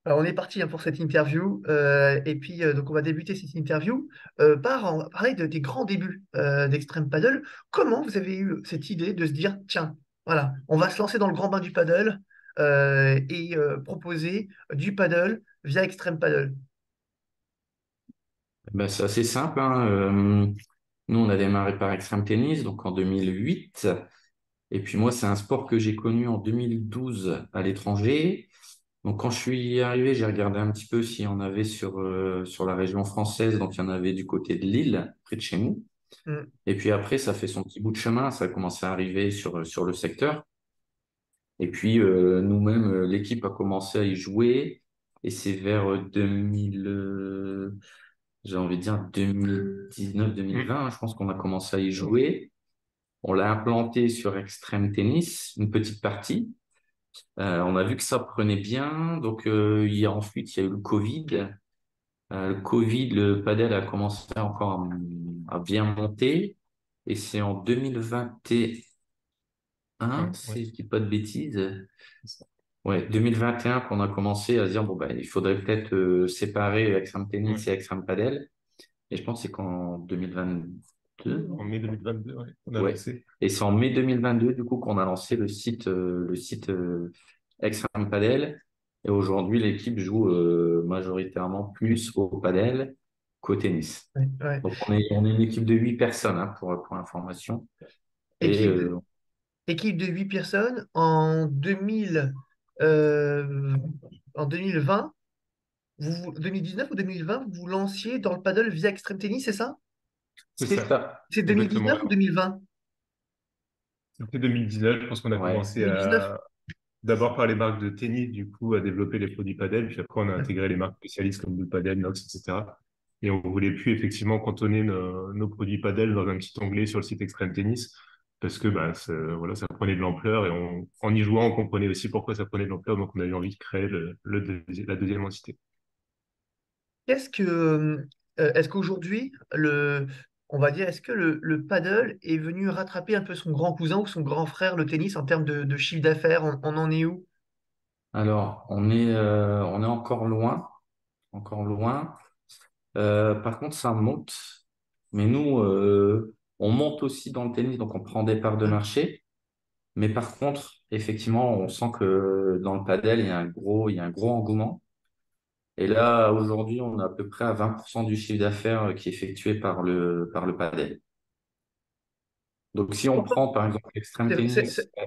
Alors, on est parti pour cette interview et puis donc on va débuter cette interview on va parler des grands débuts d'Extreme Paddle. Comment vous avez eu cette idée de se dire, tiens, voilà, on va se lancer dans le grand bain du paddle et proposer du paddle via Extreme Paddle? Ben, c'est assez simple, hein. Nous, on a démarré par Extreme Tennis, donc en 2008. Et puis moi, c'est un sport que j'ai connu en 2012 à l'étranger. Donc quand je suis arrivé, j'ai regardé un petit peu s'il y en avait sur la région française. Donc il y en avait du côté de Lille, près de chez nous. Hmm. Et puis après, ça fait son petit bout de chemin. Ça a commencé à arriver sur le secteur. Et puis nous-mêmes, l'équipe a commencé à y jouer. Et c'est vers 2000, j'ai envie de dire 2019-2020, Mm. je pense qu'on a commencé à y jouer. On l'a implanté sur Extreme Tennis, une petite partie. On a vu que ça prenait bien. Donc, ensuite, il y a eu le Covid. Le Covid, le padel a commencé encore à bien monter. Et c'est en 2021, Ouais. si je dis pas de bêtises. Ouais, 2021 qu'on a commencé à se dire, bon, ben, il faudrait peut-être séparer Extreme Ouais. Tennis et Extreme Padel. Et je pense que c'est qu'en 2022. En mai 2022, ouais, on a Ouais. lancé. Et c'est en mai 2022, du coup, qu'on a lancé le site Extreme Padel. Et aujourd'hui, l'équipe joue majoritairement plus au padel qu'au tennis. Ouais, ouais. Donc, on est une équipe de 8 personnes, hein, pour information. Et Équipe de, équipe de 8 personnes euh, en 2020. 2019 ou 2020, vous vous lanciez dans le paddle via Extreme Tennis, c'est ça? c'est C'est ça, c'est exactement. 2019 ou 2020? C'était 2019, je pense qu'on a Ouais. commencé 2019. à d'abord par les marques de tennis, du coup, à développer les produits padel, puis après on a intégré les marques spécialistes comme Blue Padel, Nox, etc. Et on voulait plus effectivement cantonner nos produits padel dans un petit onglet sur le site Extreme Tennis, parce que bah, voilà, ça prenait de l'ampleur et en y jouant, on comprenait aussi pourquoi ça prenait de l'ampleur, donc on a eu envie de créer la deuxième entité. Est-ce qu'aujourd'hui, on va dire, est-ce que le paddle est venu rattraper un peu son grand cousin ou son grand frère, le tennis, en termes de chiffre d'affaires? On en est où? Alors, on est encore loin, encore loin. Par contre, ça monte. Mais nous, on monte aussi dans le tennis, donc on prend des parts de marché. Mais par contre, effectivement, on sent que dans le padel, il y a un gros engouement. Et là, aujourd'hui, on est à peu près à 20% du chiffre d'affaires qui est effectué par le padel. Donc, si on prend par exemple l'extrême tennis,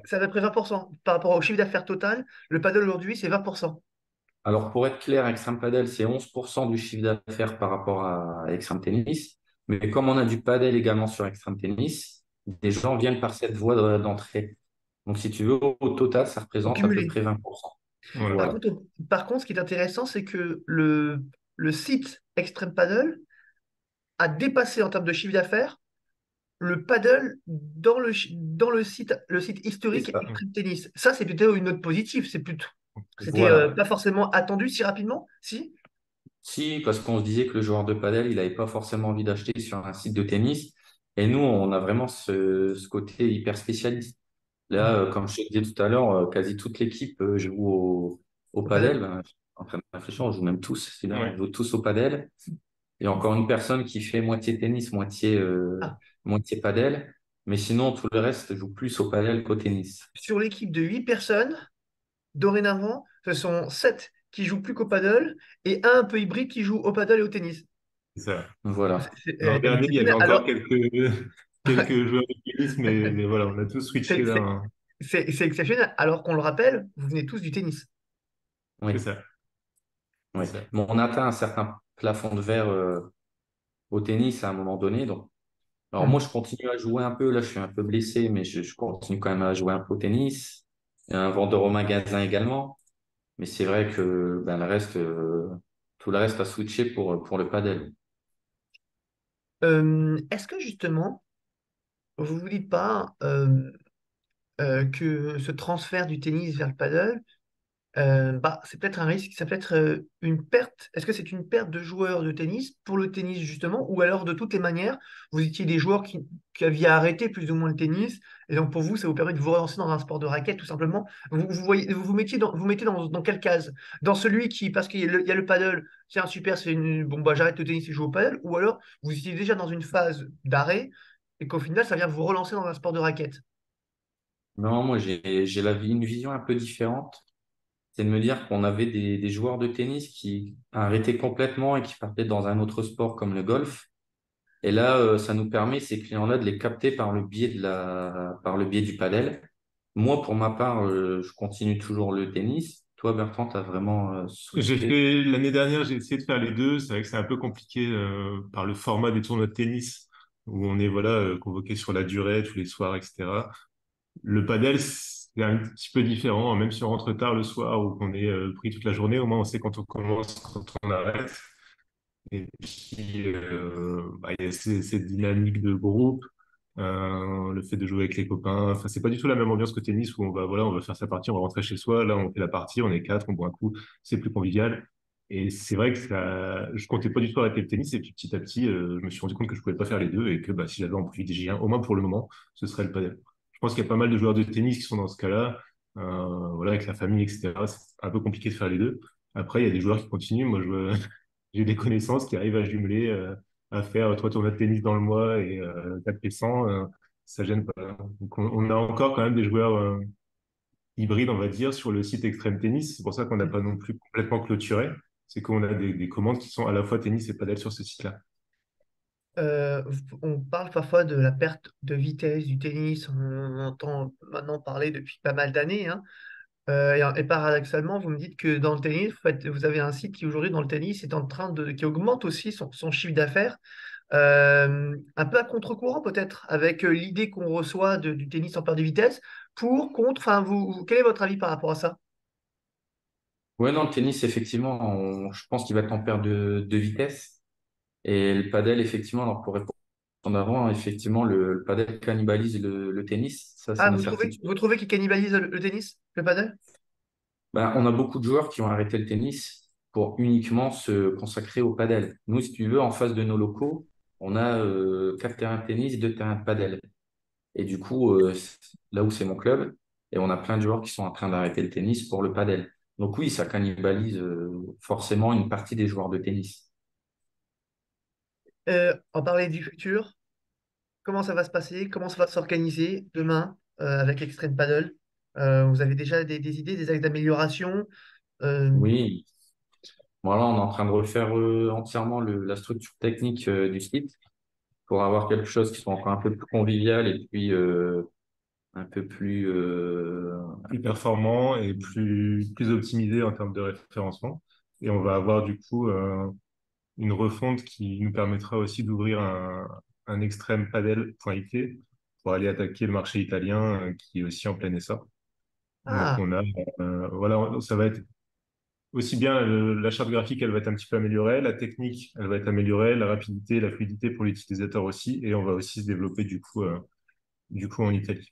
C'est à peu près 20%. Par rapport au chiffre d'affaires total, le paddle aujourd'hui, c'est 20%. alors pour être clair, extrême padel, c'est 11% du chiffre d'affaires par rapport à extrême tennis. Mais comme on a du padel également sur extrême tennis, des gens viennent par cette voie d'entrée. Donc, si tu veux, au total, ça Au représente à peu cumulé. près 20%. Voilà. Par Voilà. contre, par contre, ce qui est intéressant, c'est que le site Extreme Paddle a dépassé en termes de chiffre d'affaires le paddle dans le site C'est historique ça. Extreme Tennis. Ça, c'est plutôt une note positive. C'était Voilà. pas forcément attendu si rapidement, si? Si, parce qu'on se disait que le joueur de padel, il n'avait pas forcément envie d'acheter sur un site de tennis. Et nous, on a vraiment ce côté hyper spécialiste. Là, Mm. comme je te disais tout à l'heure, quasi toute l'équipe joue au Au padel. paddle. Ben, je suis en train de réfléchir, on joue même tous. C'est là, on Ouais. joue tous au padel. Il y a encore une personne qui fait moitié tennis, Ah, moitié padel. Mais sinon, tout le reste joue plus au padel qu'au tennis. sur l'équipe de 8 personnes, dorénavant, ce sont 7 qui jouent plus qu'au paddle et un peu hybride qui joue au paddle et au tennis. C'est ça. Voilà. L'an dernier, il y avait Exceptionnel. encore Alors, quelques joueurs de tennis, mais voilà, on a tous switché c'est là, c'est- hein. c'est exceptionnel. Alors qu'on le rappelle, vous venez tous du tennis. Oui, C'est ça. oui. C'est ça. Bon, on atteint un certain plafond de verre au tennis à un moment donné. Donc, alors moi, Mm. je continue à jouer un peu. Là, je suis un peu blessé, mais je continue quand même à jouer un peu au tennis. Il y a un vendeur au magasin également. Mais c'est vrai que ben, tout le reste a switché pour le padel. Est-ce que justement, vous vous dites pas que ce transfert du tennis vers le paddle Bah, c'est peut-être un risque, c'est peut-être une perte. Est-ce que c'est une perte de joueurs de tennis pour le tennis justement, ou alors de toutes les manières, vous étiez des joueurs qui aviez arrêté plus ou moins le tennis, et donc pour vous, ça vous permet de vous relancer dans un sport de raquette tout simplement. Vous mettiez vous mettez dans quelle case? Dans celui qui, parce qu'il y a le paddle, tiens super, bon bah j'arrête le tennis et je joue au paddle, ou alors vous étiez déjà dans une phase d'arrêt et qu'au final ça vient vous relancer dans un sport de raquette. Non, moi, j'ai une vision un peu différente. C'est de me dire qu'on avait des joueurs de tennis qui arrêtaient complètement et qui partaient dans un autre sport comme le golf. Et là, ça nous permet, ces clients-là, de les capter par le biais par le biais du padel. Moi, pour ma part, je continue toujours le tennis. Toi, Bertrand, tu as vraiment J'ai switché. fait l'année dernière, j'ai essayé de faire les deux. C'est vrai que c'est un peu compliqué par le format des tournois de tennis où on est voilà convoqué sur la durée tous les soirs, etc. Le padel, c'est un petit peu différent, même si on rentre tard le soir ou qu'on est pris toute la journée, au moins on sait quand on commence, quand on arrête. Et puis, il y a cette dynamique de groupe, le fait de jouer avec les copains. Enfin, c'est pas du tout la même ambiance que tennis où voilà, on va faire sa partie, on va rentrer chez soi. Là, on fait la partie, on est quatre, on boit un coup, c'est plus convivial. Et c'est vrai que je comptais pas du tout arrêter le tennis. Et puis petit à petit, je me suis rendu compte que je pouvais pas faire les deux et que bah, si j'avais en privilégié un, au moins pour le moment, ce serait le padel. Je pense qu'il y a pas mal de joueurs de tennis qui sont dans ce cas-là. Voilà, avec la famille, etc. C'est un peu compliqué de faire les deux. Après, il y a des joueurs qui continuent. Moi, j'ai des connaissances qui arrivent à jumeler, à faire trois tournois de tennis dans le mois et quatre P100, ça gêne pas. Donc on a encore quand même des joueurs hybrides, on va dire, sur le site Extreme Tennis. C'est pour ça qu'on n'a pas non plus complètement clôturé. C'est qu'on a des commandes qui sont à la fois tennis et padel sur ce site-là. On parle parfois de la perte de vitesse du tennis, on entend maintenant parler depuis pas mal d'années, hein. Et paradoxalement, vous me dites que dans le tennis, vous avez un site qui aujourd'hui dans le tennis est en train qui augmente aussi son chiffre d'affaires, un peu à contre-courant peut-être, avec l'idée qu'on reçoit du tennis en perte de vitesse, contre, enfin, quel est votre avis par rapport à ça? Ouais, non, le tennis, effectivement, je pense qu'il va être en perte de vitesse. Et le padel, effectivement, alors pour répondre en avant, effectivement, le padel cannibalise le tennis. Ça, c'est Ah, une certitude. vous trouvez qu'il cannibalise le tennis, le padel? Ben, on a beaucoup de joueurs qui ont arrêté le tennis pour uniquement se consacrer au padel. Nous, si tu veux, en face de nos locaux, on a quatre terrains de tennis, deux terrains de padel. Et du coup, là où c'est mon club, et on a plein de joueurs qui sont en train d'arrêter le tennis pour le padel. Donc oui, ça cannibalise forcément une partie des joueurs de tennis. On parlait du futur. Comment ça va se passer? Comment ça va s'organiser demain avec Extreme Paddle? Vous avez déjà des idées, des axes d'amélioration? Euh, Oui, voilà, on est en train de refaire entièrement la structure technique du site pour avoir quelque chose qui soit encore un peu plus convivial et puis un peu plus Plus performant et plus optimisé en termes de référencement. Et on va avoir du coup une refonte qui nous permettra aussi d'ouvrir un extrême padel.it pour aller attaquer le marché italien qui est aussi en plein essor. Donc Ah, on a voilà, ça va être aussi bien la charte graphique, elle va être un petit peu améliorée, la technique, elle va être améliorée, la rapidité, la fluidité pour l'utilisateur aussi, et on va aussi se développer du coup en Italie.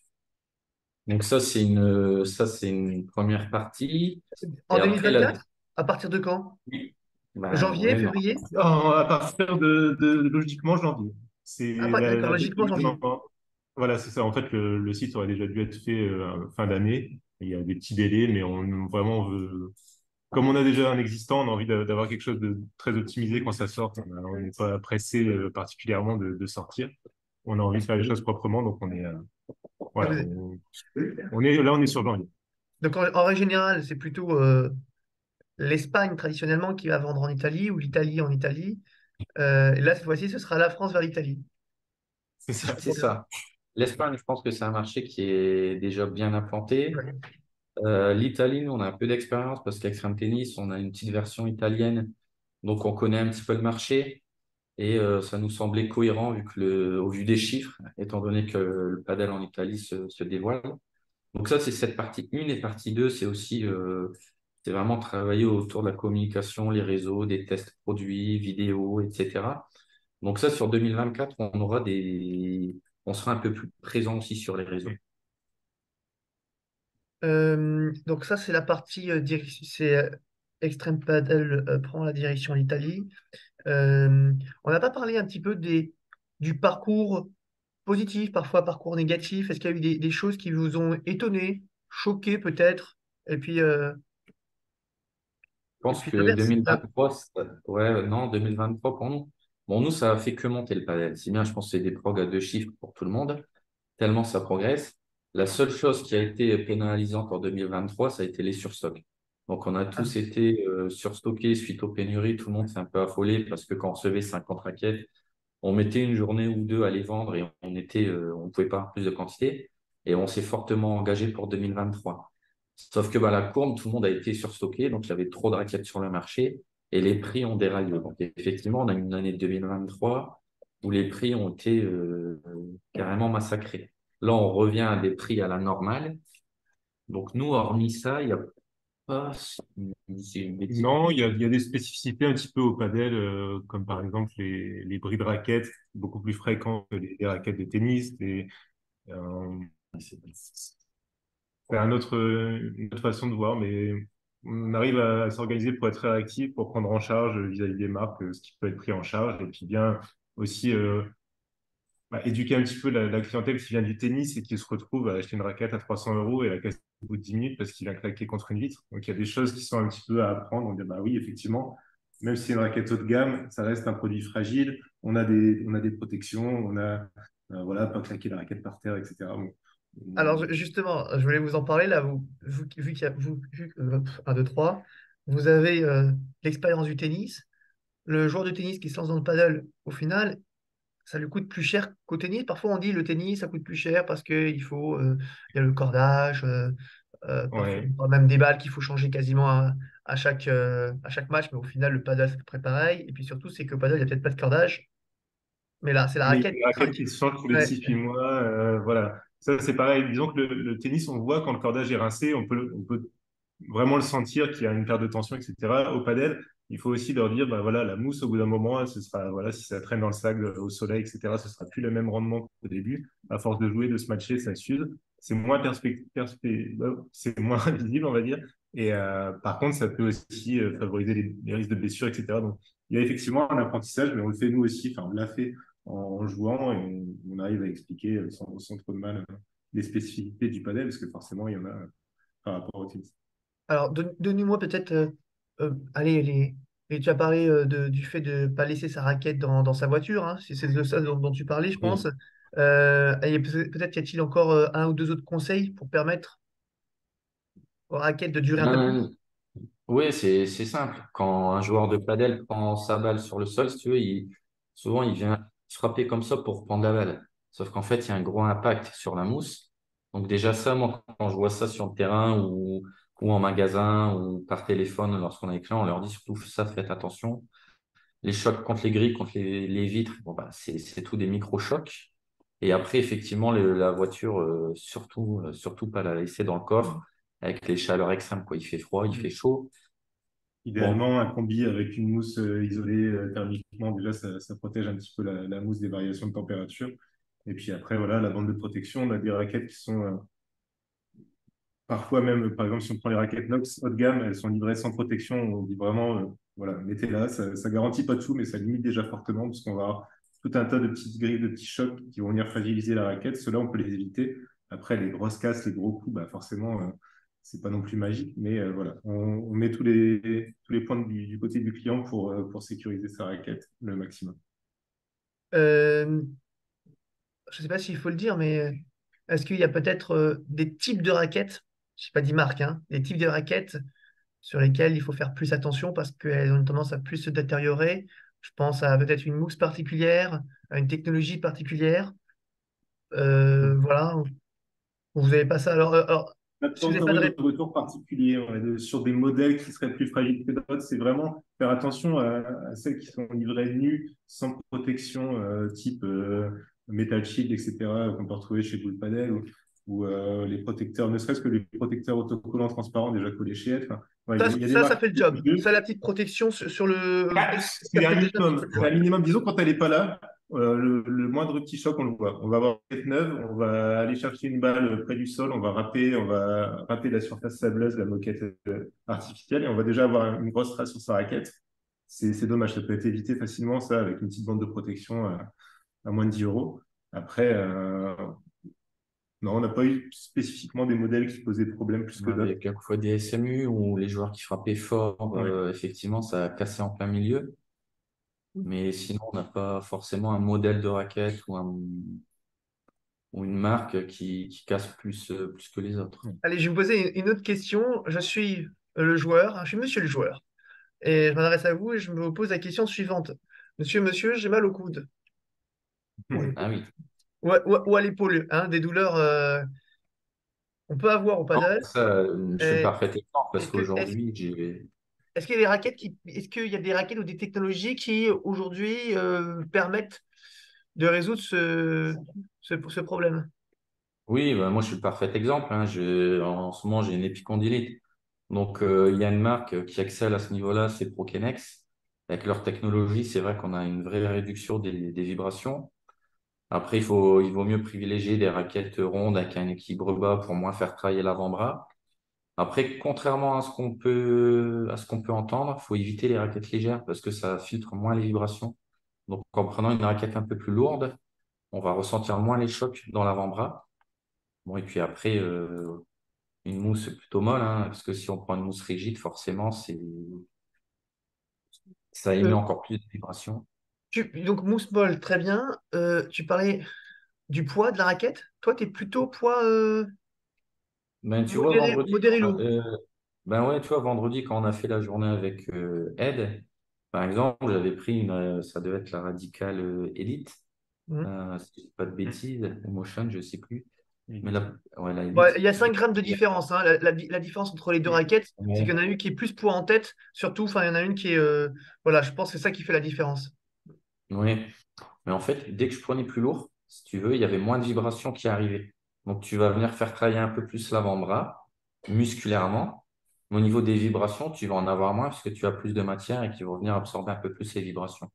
donc ça c'est une première partie. en Et après la 2024? À partir de quand? oui, ben Janvier, ouais, non. février? À partir logiquement janvier. Ah, C'est d'accord, la logiquement janvier. voilà, c'est ça. En fait, le site aurait déjà dû être fait fin d'année. Il y a des petits délais, mais vraiment on veut. Comme on a déjà un existant, on a envie d'avoir quelque chose de très optimisé quand ça sort. On n'est pas pressé particulièrement de sortir. On a envie de faire les choses proprement, donc on est Et voilà, vous- on est là, on est sur janvier. Donc en règle générale, c'est plutôt l'Espagne traditionnellement qui va vendre en Italie ou l'Italie en Italie. Et là, cette fois-ci, ce sera la France vers l'Italie. C'est Si je ça. C'est comprends bien. ça. L'Espagne, je pense que c'est un marché qui est déjà bien implanté. Ouais. L'Italie, nous, on a un peu d'expérience parce qu'Extreme Tennis, on a une petite version italienne, donc on connaît un petit peu le marché et ça nous semblait cohérent au vu des chiffres, étant donné que le padel en Italie se dévoile. Donc ça, c'est cette partie 1 et partie 2, c'est aussi c'est vraiment travailler autour de la communication, les réseaux, des tests produits, vidéos, etc. Donc ça, sur 2024, on sera un peu plus présent aussi sur les réseaux. Donc ça, c'est la partie c'est Extreme Paddle prend la direction en Italie. Euh, on n'a pas parlé un petit peu du parcours positif, parfois parcours négatif. Est-ce qu'il y a eu des choses qui vous ont étonné, choqué peut-être, et puis, euh, Je et pense puis que l'inverse. 2023, ouais, non, 2023 pour nous. Bon, nous, ça a fait que monter le padel. Si bien, je pense que c'est des prog à 2 chiffres pour tout le monde, tellement ça progresse. La seule chose qui a été pénalisante en 2023, ça a été les surstocks. Donc, on a Ah, tous été surstockés suite aux pénuries. Tout le monde s'est un peu affolé parce que quand on recevait 50 raquettes, on mettait une journée ou deux à les vendre et on pouvait pas avoir plus de quantité. Et on s'est fortement engagé pour 2023. Sauf que bah, la courbe, tout le monde a été surstocké, donc il y avait trop de raquettes sur le marché et les prix ont déraillé. Donc effectivement, on a une année 2023 où les prix ont été carrément massacrés. Là, on revient à des prix à la normale. Donc nous, hormis ça, il n'y a pas, si c'est une bêtise. Non, il y a des spécificités un petit peu au padel, comme par exemple les bris de raquettes, beaucoup plus fréquents que les raquettes de tennis. Euh, c'est une autre façon de voir, mais on arrive à s'organiser pour être réactif, pour prendre en charge vis-à-vis des marques ce qui peut être pris en charge, et puis bien aussi éduquer un petit peu la clientèle qui vient du tennis et qui se retrouve à acheter une raquette à 300 euros et la casser au bout de 10 minutes parce qu'il a claqué contre une vitre. Donc il y a des choses qui sont un petit peu à apprendre. On dit bah oui, effectivement, même si c'est une raquette haut de gamme, ça reste un produit fragile. On a des protections, voilà, pas claquer la raquette par terre, etc. Bon, alors on- justement, je voulais vous en parler là, vu qu'il y a, vu, 1, 2, 3, vous avez l'expérience du tennis. Le joueur de tennis qui se lance dans le paddle, au final, ça lui coûte plus cher qu'au tennis. Parfois, on dit le tennis, ça coûte plus cher parce il y a le cordage, parfois ouais. on parle même des balles qu'il faut changer quasiment à chaque match, mais au final, le paddle, c'est à peu près pareil. Et puis surtout, c'est que le paddle, il n'y a peut-être pas de cordage, mais là, c'est la Mais il y a raquette des qui raquettes craque. qui se changent tous les Ouais. 6 8 mois. Voilà. Ça, c'est pareil. Disons que le tennis, on voit quand le cordage est rincé, on peut vraiment le sentir qu'il y a une perte de tension, etc. Au padel, il faut aussi leur dire, bah voilà, la mousse, au bout d'un moment, ce sera, voilà, si ça traîne dans le sable, au soleil, etc., ce sera plus le même rendement qu'au début. À force de jouer, de se matcher, ça s'use. C'est moins c'est moins visible, on va dire. Et par contre, ça peut aussi favoriser les risques de blessures, etc. Donc, il y a effectivement un apprentissage, mais on le fait nous aussi. Enfin, on l'a fait en jouant et on arrive à expliquer sans trop de mal les spécificités du padel, parce que forcément, il y en a par rapport au tennis. Alors, donnez-moi peut-être, allez, tu as parlé du fait de ne pas laisser sa raquette dans sa voiture, hein, si c'est de ça dont tu parlais, je pense. Oui. Et peut-être y a-t-il encore un ou deux autres conseils pour permettre aux raquettes de durer un peu plus? Euh, Oui, c'est simple. Quand un joueur de padel prend sa balle sur le sol, si tu veux, souvent il vient se frapper comme ça pour prendre la balle. Sauf qu'en fait, il y a un gros impact sur la mousse. Donc déjà ça, moi, quand je vois ça sur le terrain ou en magasin ou par téléphone lorsqu'on a les clients, on leur dit surtout ça, faites attention. Les chocs contre les grilles, contre les vitres, bon, bah, c'est tout des micro-chocs. Et après, effectivement, la voiture, surtout pas la laisser dans le coffre avec les chaleurs extrêmes, quoi. Il fait froid, il fait chaud. Bon, Idéalement, un combi avec une mousse isolée thermiquement, déjà, ça protège un petit peu la mousse des variations de température. Et puis après, voilà, la bande de protection, on a des raquettes qui sont parfois même, par exemple, si on prend les raquettes Nox haut de gamme, elles sont livrées sans protection. On dit vraiment, voilà, mettez-la. Ça garantit pas tout, mais ça limite déjà fortement parce qu'on va avoir tout un tas de petites griffes, de petits chocs qui vont venir fragiliser la raquette. Ceux-là, on peut les éviter. Après, les grosses casses, les gros coups, bah forcément, c'est pas non plus magique, mais voilà, on met tous les points du côté du client pour sécuriser sa raquette le maximum. Euh, je ne sais pas s'il faut le dire, mais est-ce qu'il y a peut-être des types de raquettes, je n'ai pas dit marque, hein, des types de raquettes sur lesquelles il faut faire plus attention parce qu'elles ont une tendance à plus se détériorer. Je pense à peut-être une mousse particulière, à une technologie particulière. Voilà, vous n'avez pas ça. Alors, On n'a si pas vous n'avez pas encore de eu de réponse. retour particulier sur des modèles qui seraient plus fragiles que d'autres. C'est vraiment faire attention à celles qui sont livrées nues, sans protection, type Metal Shield, etc., qu'on peut retrouver chez Blue Panel, ou les protecteurs, ne serait-ce que les protecteurs autocollants transparents déjà collés chez Edge. Enfin, ouais, il y a des Ça marques fait le job. Ça, la petite protection sur le. ah, Ça c'est un fait déjà un petit minimum. peu le C'est un job. minimum. Disons, quand elle n'est pas là, le moindre petit choc, on le voit. On va avoir une raquette neuve, on va aller chercher une balle près du sol, on va râper la surface sableuse, la moquette artificielle, et on va déjà avoir une grosse trace sur sa raquette. C'est dommage, ça peut être évité facilement, ça, avec une petite bande de protection à moins de 10 euros. Après, non, on n'a pas eu spécifiquement des modèles qui posaient problème plus On que avait d'autres. quelquefois des SMU où les joueurs qui frappaient fort, Ouais. effectivement, ça a cassé en plein milieu. Mais sinon, on n'a pas forcément un modèle de raquette ou une marque qui casse plus que les autres. Allez, je vais vous poser une autre question. Je suis le joueur, hein, je suis monsieur le joueur. Et je m'adresse à vous et je me pose la question suivante. Monsieur, j'ai mal au coude. Ah oui. Ou à l'épaule, hein, des douleurs on peut avoir au Non, paddle. ça, je suis le Euh, parfait exemple parce Est-ce que, est-ce, qu'aujourd'hui, j'ai. est-ce qu'il y a des raquettes est-ce qu'il y a des raquettes ou des technologies qui aujourd'hui permettent de résoudre ce problème? Oui, bah, moi, je suis le parfait exemple, hein. En ce moment, j'ai une épicondylite. Donc, il y a une marque qui excelle à ce niveau-là, c'est Prokenex. Avec leur technologie, c'est vrai qu'on a une vraie réduction des vibrations. Après, il vaut mieux privilégier des raquettes rondes avec un équilibre bas pour moins faire travailler l'avant-bras. Après, contrairement à ce qu'on peut entendre, il faut éviter les raquettes légères parce que ça filtre moins les vibrations. Donc, en prenant une raquette un peu plus lourde, on va ressentir moins les chocs dans l'avant-bras. Bon, et puis après, une mousse plutôt molle, hein, parce que si on prend une mousse rigide, forcément, ça émet Euh, encore plus de vibrations. donc mousse molle, très bien. Tu parlais du poids de la raquette. Toi, tu es plutôt poids Ben, tu vois, vendredi, modéré lourd. ben ouais, tu vois, vendredi, quand on a fait la journée avec Ed, par exemple, j'avais pris ça devait être la Radicale Elite, Mhm. si je dis pas de bêtises, Emotion, je sais plus. Mais Limite. la, ouais, la Ouais, Elite. il y a 5 grammes de différence, hein. La différence entre les deux raquettes, c'est qu'il y en Ouais. a une qui est plus poids en tête, surtout, enfin, il y en a une qui est. Voilà, je pense que c'est ça qui fait la différence. Ouais. Mais en fait, dès que je prenais plus lourd, si tu veux, il y avait moins de vibrations qui arrivaient. Donc, tu vas venir faire travailler un peu plus l'avant-bras, musculairement. Mais au niveau des vibrations, tu vas en avoir moins parce que tu as plus de matière et qui va venir absorber un peu plus les vibrations.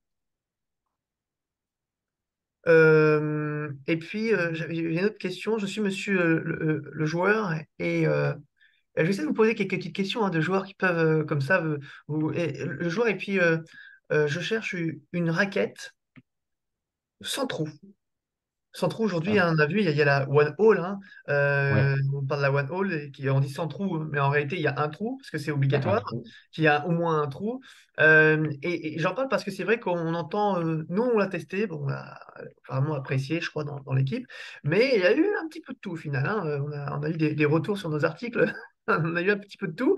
Et puis, j'avais une autre question. Je suis monsieur le joueur et je vais essayer de vous poser quelques petites questions hein, de joueurs qui peuvent, comme ça, le joueur. Et puis, je cherche une raquette sans trou. Sans trou, aujourd'hui, Ah, hein, on a vu, il y a la One Hole. Hein, ouais, on parle de la One Hole, et on dit sans trou, mais en réalité, il y a un trou, parce que c'est il y a un obligatoire, trou. qu'il y a au moins un trou. Et j'en parle parce que c'est vrai qu'on entend, nous, on l'a testé, bon, on l'a vraiment apprécié, je crois, dans l'équipe, mais il y a eu un petit peu de tout au final. Hein, on a eu des retours sur nos articles. On a eu un petit peu de tout.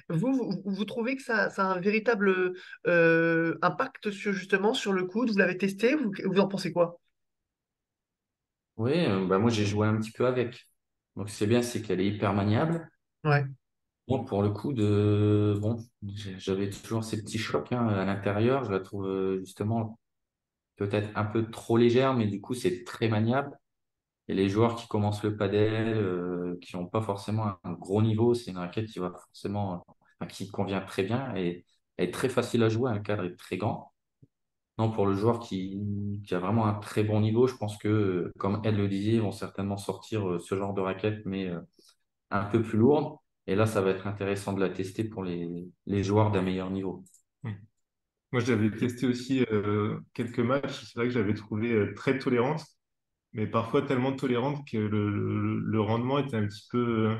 Vous trouvez que ça a un véritable impact justement sur le coude? Vous l'avez testé? Vous en pensez quoi? Oui, bah moi j'ai joué un petit peu avec. Donc c'est bien, c'est qu'elle est hyper maniable. Ouais. Moi, pour le coup, bon, j'avais toujours ces petits chocs hein, à l'intérieur. Je la trouve justement peut-être un peu trop légère, mais du coup, c'est très maniable. Et les joueurs qui commencent le padel, qui n'ont pas forcément un gros niveau, c'est une raquette qui va forcément, enfin, qui convient très bien et elle est très facile à jouer. Le cadre est très grand. Non, pour le joueur qui a vraiment un très bon niveau, je pense que, comme Ed le disait, ils vont certainement sortir ce genre de raquette, mais un peu plus lourde. Et là, ça va être intéressant de la tester pour les joueurs d'un meilleur niveau. Hmm. Moi, j'avais testé aussi quelques matchs. C'est vrai que j'avais trouvé très tolérante, mais parfois tellement tolérante que le rendement était un petit peu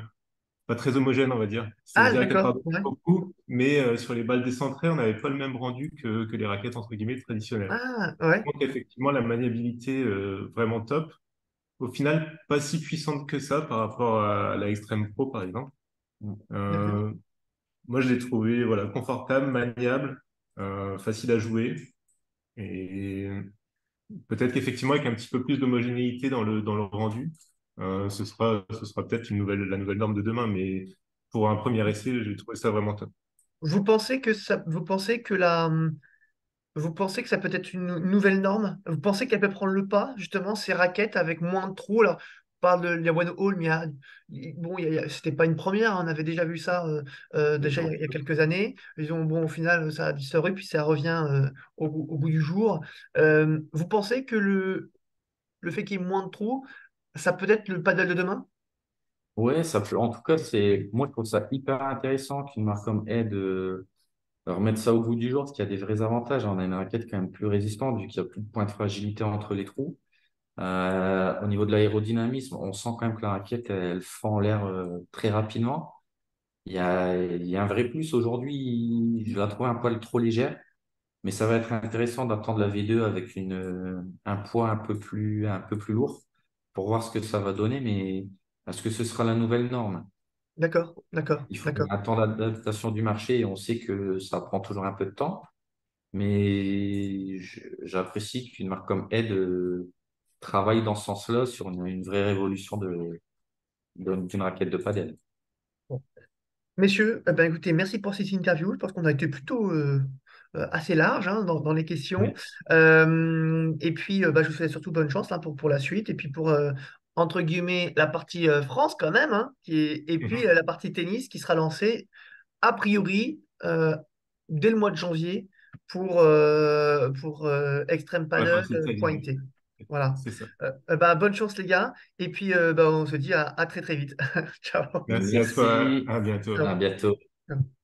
pas très homogène, on va dire. Ah, C'est-à-dire qu'elle d'accord. pardonne Ouais. beaucoup, mais sur les balles décentrées, on n'avait pas le même rendu que les raquettes entre guillemets traditionnelles. Ah, ouais. Donc, effectivement, la maniabilité vraiment top. Au final, pas si puissante que ça par rapport à la Extreme Pro, par exemple. D'accord. Euh, Moi, je l'ai trouvé voilà, confortable, maniable, facile à jouer. Et peut-être qu'effectivement, avec un petit peu plus d'homogénéité dans le rendu, ce sera peut-être la nouvelle norme de demain. Mais pour un premier essai, j'ai trouvé ça vraiment top. Vous pensez que ça peut être une nouvelle norme? Vous pensez qu'elle peut prendre le pas, justement, ces raquettes avec moins de trous? Alors, parle de Liawan Hall, mais bon, c'était pas une première, hein, on avait déjà vu ça déjà D'accord. il y a quelques années. Ils ont, bon, au final, ça a disparu, puis ça revient au goût du jour. Vous pensez que le fait qu'il y ait moins de trous, ça peut être le paddle de demain? Ouais, ça peut. En tout cas, moi, je trouve ça hyper intéressant qu'une marque comme Ed remettre ça au goût du jour, parce qu'il y a des vrais avantages. On a une raquette quand même plus résistante, vu qu'il n'y a plus de point de fragilité entre les trous. Au niveau de l'aérodynamisme, on sent quand même que la raquette, elle fend l'air très rapidement. Il y a un vrai plus aujourd'hui. Je la trouve un poil trop légère, mais ça va être intéressant d'attendre la V2 avec un poids un peu plus lourd pour voir ce que ça va donner. Mais est-ce que ce sera la nouvelle norme? D'accord, d'accord, Il faut d'accord. attendre l'adaptation du marché et on sait que ça prend toujours un peu de temps. Mais j'apprécie qu'une marque comme Ed travaille dans ce sens-là sur une vraie révolution d'une raquette de padel. Bon. Messieurs, eh ben, écoutez, merci pour cette interview. Je pense qu'on a été plutôt assez large, hein, dans les questions. Oui. Et puis, bah, je vous souhaite surtout bonne chance, hein, pour la suite. Et puis pour, entre guillemets, la partie France quand même, hein, et puis la partie tennis qui sera lancée, a priori, dès le mois de janvier pour Extreme Pour la Paddle partie italienne. Pointé. Voilà. C'est ça. Bah, bonne chance les gars. Et puis, bah, on se dit à très très vite. Ciao. Merci à toi. Merci, À bientôt. à Ciao. bientôt. Ciao.